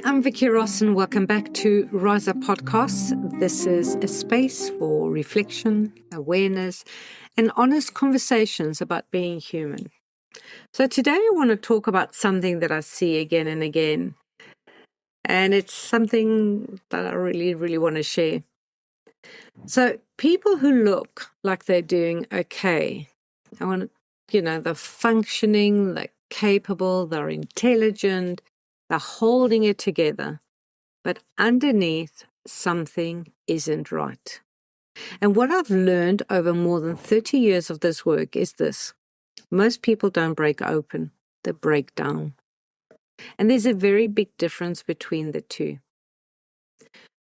I'm Vicky Ross and welcome back to Rise Up Podcasts. This is a space for reflection, awareness, and honest conversations about being human. So today I want to talk about something that I see again and again, and it's something that I really want to share. So people who look like they're doing okay, they're functioning, they're capable, they're intelligent, they're holding it together. But underneath, something isn't right. And what I've learned over more than 30 years of this work is this. Most people don't break open, they break down. And there's a very big difference between the two.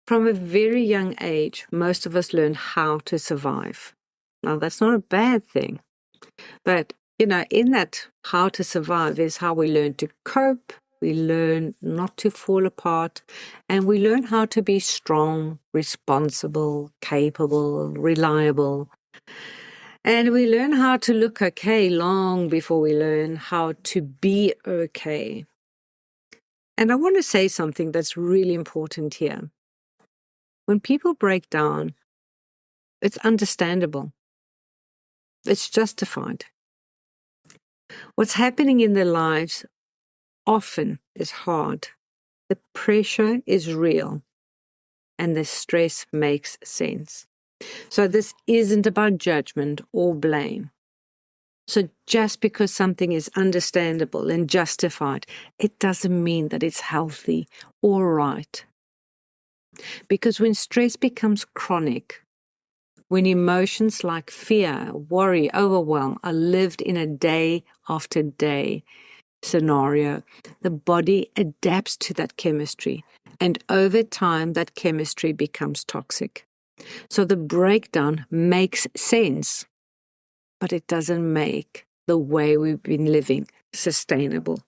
From a very young age, most of us learn how to survive. Now, that's not a bad thing. But, in that how to survive is how we learn to cope. We learn not to fall apart, and we learn how to be strong, responsible, capable, reliable. And we learn how to look okay long before we learn how to be okay. And I want to say something that's really important here. When people break down, it's understandable. It's justified. What's happening in their lives often is hard. The pressure is real and the stress makes sense. So this isn't about judgment or blame. So just because something is understandable and justified, it doesn't mean that it's healthy or right. Because when stress becomes chronic, when emotions like fear, worry, overwhelm are lived in a day after day scenario, the body adapts to that chemistry, and over time that chemistry becomes toxic. So the breakdown makes sense, but it doesn't make the way we've been living sustainable.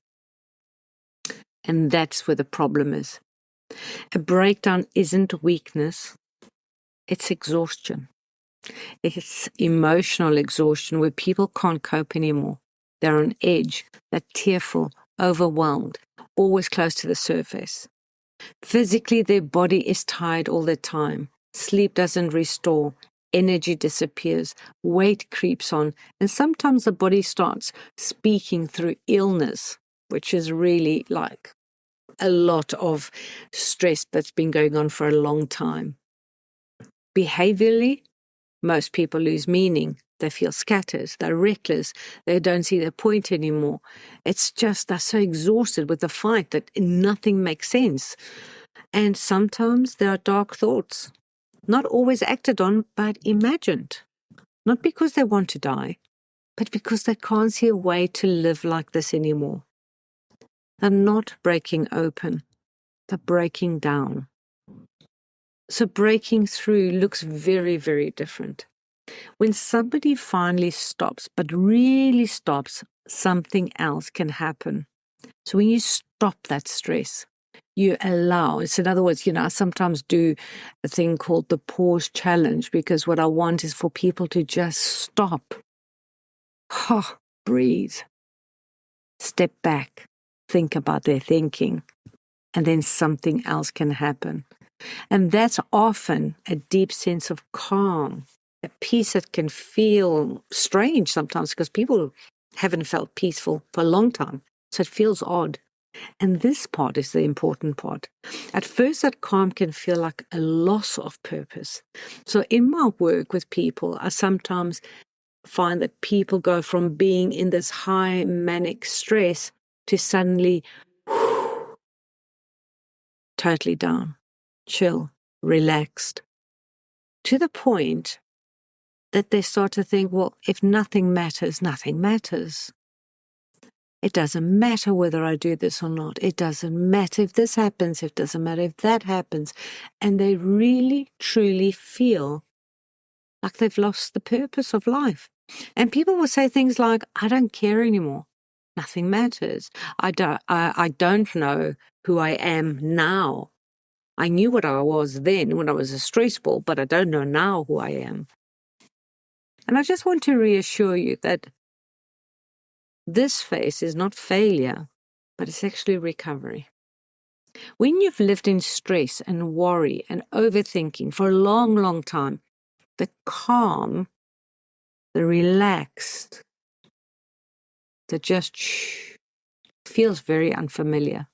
And that's where the problem is. A breakdown isn't weakness, it's exhaustion. It's emotional exhaustion where people can't cope anymore. They're on edge, they're tearful, overwhelmed, always close to the surface. Physically, their body is tired all the time. Sleep doesn't restore, energy disappears, weight creeps on, and sometimes the body starts speaking through illness, which is really like a lot of stress that's been going on for a long time. Behaviorally, most people lose meaning. They feel scattered, they're reckless, they don't see their point anymore. It's just they're so exhausted with the fight that nothing makes sense. And sometimes there are dark thoughts, not always acted on, but imagined. Not because they want to die, but because they can't see a way to live like this anymore. They're not breaking open, they're breaking down. So breaking through looks very, very different. When somebody finally stops, but really stops, something else can happen. So when you stop that stress, you allow. So in other words, I sometimes do a thing called the pause challenge, because what I want is for people to just stop, breathe, step back, think about their thinking, and then something else can happen. And that's often a deep sense of calm, a peace that can feel strange sometimes because people haven't felt peaceful for a long time. So it feels odd. And this part is the important part. At first, that calm can feel like a loss of purpose. So in my work with people, I sometimes find that people go from being in this high manic stress to suddenly totally down, chill, relaxed, to the point that they start to think, well, if nothing matters, nothing matters. It doesn't matter whether I do this or not. It doesn't matter if this happens. It doesn't matter if that happens. And they really, truly feel like they've lost the purpose of life. And people will say things like, I don't care anymore. Nothing matters. I don't know who I am now. I knew what I was then when I was a stress ball, but I don't know now who I am. And I just want to reassure you that this phase is not failure, but it's actually recovery. When you've lived in stress and worry and overthinking for a long, long time, the calm, the relaxed, the just feels very unfamiliar.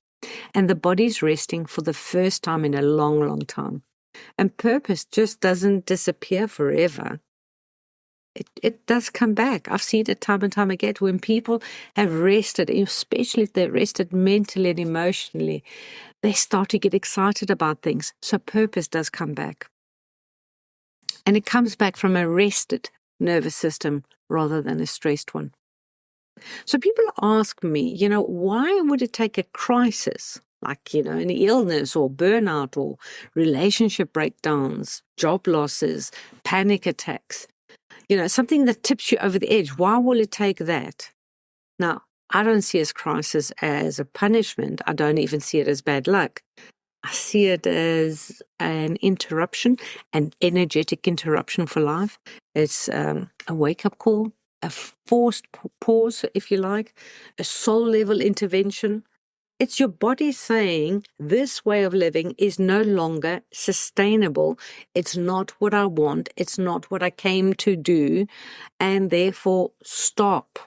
And the body's resting for the first time in a long, long time. And purpose just doesn't disappear forever. It does come back. I've seen it time and time again when people have rested, especially if they're rested mentally and emotionally, they start to get excited about things. So purpose does come back. And it comes back from a rested nervous system rather than a stressed one. So people ask me, why would it take a crisis, like, an illness or burnout or relationship breakdowns, job losses, panic attacks, something that tips you over the edge? Why will it take that? Now, I don't see this crisis as a punishment. I don't even see it as bad luck. I see it as an interruption, an energetic interruption for life. It's a wake-up call, a forced pause, if you like, a soul-level intervention. It's your body saying this way of living is no longer sustainable. It's not what I want. It's not what I came to do. And therefore, stop.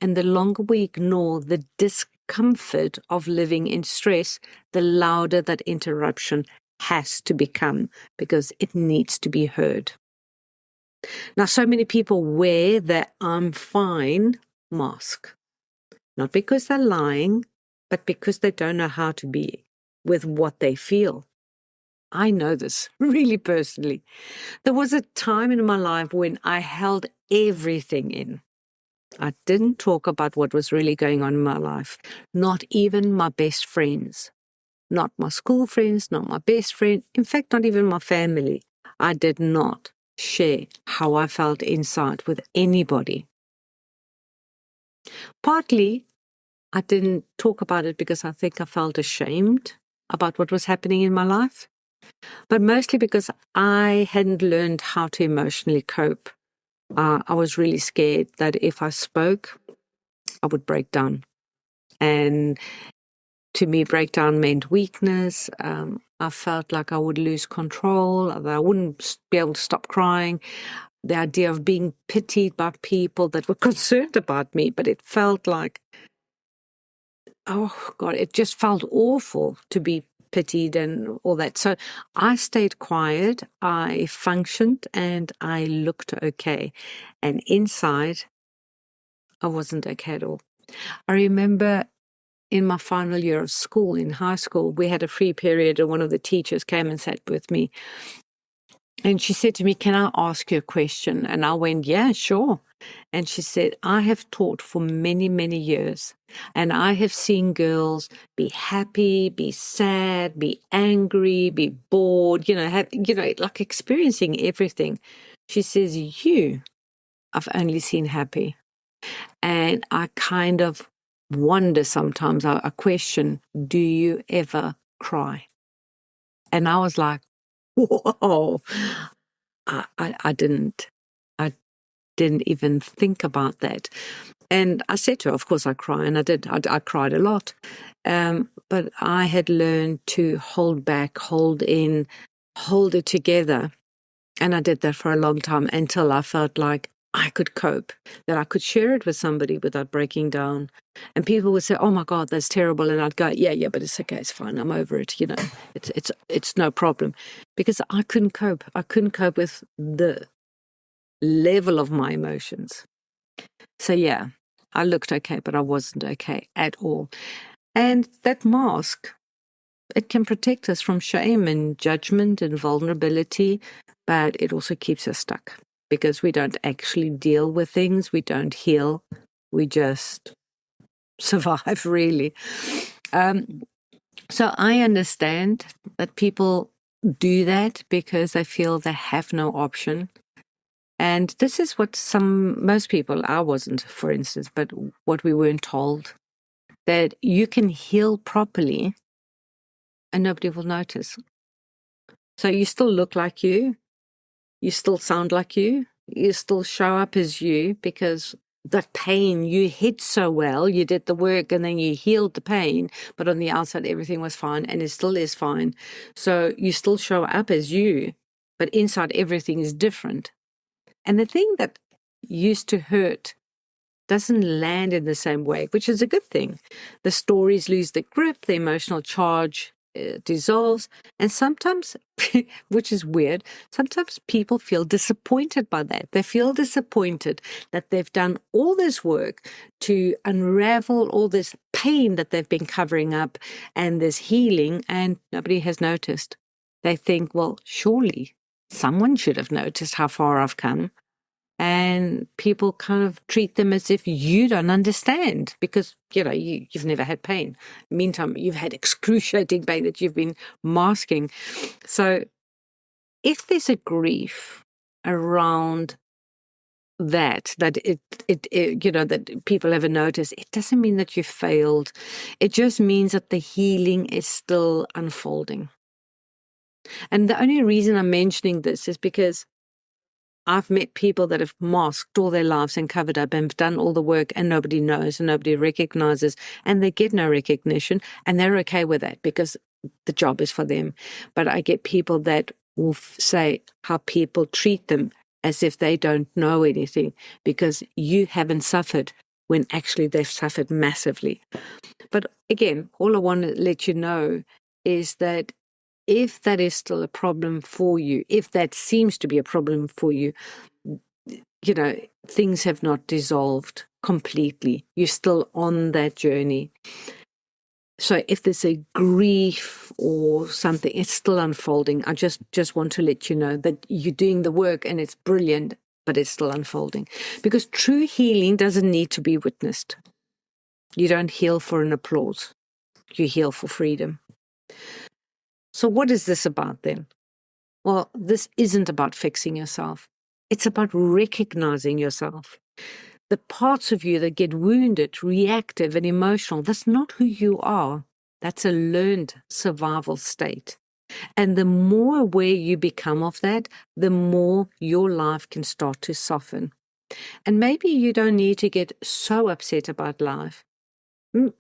And the longer we ignore the discomfort of living in stress, the louder that interruption has to become because it needs to be heard. Now, so many people wear the "I'm fine" mask, not because they're lying, but because they don't know how to be with what they feel. I know this really personally. There was a time in my life when I held everything in. I didn't talk about what was really going on in my life, not even my best friends, not my school friends, not my best friend, in fact, not even my family. I did not share how I felt inside with anybody. Partly, I didn't talk about it because I think I felt ashamed about what was happening in my life, but mostly because I hadn't learned how to emotionally cope. I was really scared that if I spoke, I would break down. And to me, breakdown meant weakness. I felt like I would lose control, that I wouldn't be able to stop crying. The idea of being pitied by people that were concerned about me, but it felt like, oh God, it just felt awful to be pitied and all that. So I stayed quiet, I functioned, and I looked okay. And inside, I wasn't okay at all. I remember in my final year of school, in high school, we had a free period and one of the teachers came and sat with me. And she said to me, "Can I ask you a question?" And I went, "Yeah, sure." And she said, "I have taught for many, many years, and I have seen girls be happy, be sad, be angry, be bored, like experiencing everything." She says, I've only seen happy. And I kind of wonder sometimes, I question, do you ever cry? And I was like, whoa, I didn't. I didn't even think about that. And I said to her, of course I cry, and I did. I cried a lot. But I had learned to hold back, hold in, hold it together. And I did that for a long time until I felt like I could cope, that I could share it with somebody without breaking down. And people would say, "Oh my God, that's terrible." And I'd go, yeah, but it's okay, it's fine. I'm over it. It's no problem. Because I couldn't cope. I couldn't cope with the level of my emotions. So yeah, I looked okay, but I wasn't okay at all. And that mask, it can protect us from shame and judgment and vulnerability, but it also keeps us stuck because we don't actually deal with things. We don't heal. We just survive, really. So I understand that people do that because they feel they have no option. And this is what most people, I wasn't, for instance, but what we weren't told, that you can heal properly and nobody will notice. So you still look like you still sound like you still show up as you because that pain, you hid so well, you did the work and then you healed the pain, but on the outside everything was fine, and it still is fine. So you still show up as you, but inside everything is different. And the thing that used to hurt doesn't land in the same way, which is a good thing. The stories lose their grip, the emotional charge dissolves, and sometimes, which is weird, sometimes people feel disappointed by that. They feel disappointed that they've done all this work to unravel all this pain that they've been covering up and this healing, and nobody has noticed. They think, well, surely someone should have noticed how far I've come. And people kind of treat them as if you don't understand because, you've never had pain. Meantime, you've had excruciating pain that you've been masking. So if there's a grief around that that people ever notice, it doesn't mean that you failed. It just means that the healing is still unfolding. And the only reason I'm mentioning this is because I've met people that have masked all their lives and covered up and done all the work, and nobody knows and nobody recognizes, and they get no recognition, and they're okay with that because the job is for them. But I get people that will say how people treat them as if they don't know anything because you haven't suffered when actually they've suffered massively. But again, all I want to let you know is that if that is still a problem for you, if that seems to be a problem for you, things have not dissolved completely. You're still on that journey. So if there's a grief or something, it's still unfolding. I just want to let you know that you're doing the work and it's brilliant, but it's still unfolding. Because true healing doesn't need to be witnessed. You don't heal for an applause. You heal for freedom. So what is this about then? Well, this isn't about fixing yourself. It's about recognizing yourself. The parts of you that get wounded, reactive, and emotional, that's not who you are. That's a learned survival state. And the more aware you become of that, the more your life can start to soften. And maybe you don't need to get so upset about life.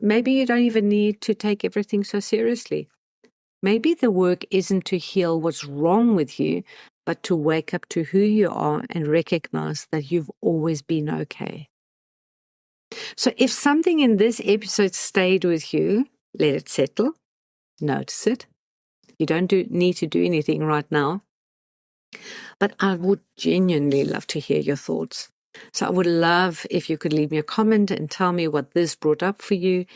Maybe you don't even need to take everything so seriously. Maybe the work isn't to heal what's wrong with you, but to wake up to who you are and recognize that you've always been okay. So if something in this episode stayed with you, let it settle, notice it. You don't need to do anything right now. But I would genuinely love to hear your thoughts. So I would love if you could leave me a comment and tell me what this brought up for you.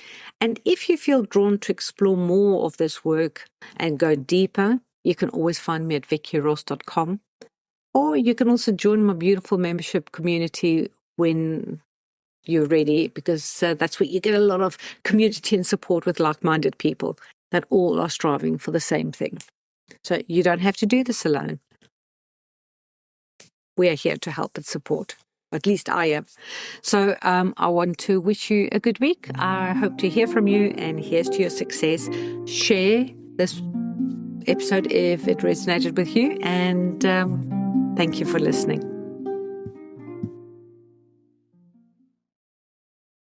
And if you feel drawn to explore more of this work and go deeper, you can always find me at vickyross.com. Or you can also join my beautiful membership community when you're ready, because that's where you get a lot of community and support with like-minded people that all are striving for the same thing. So you don't have to do this alone. We are here to help and support. At least I am. So I want to wish you a good week. I hope to hear from you, and here's to your success. Share this episode if it resonated with you, and thank you for listening.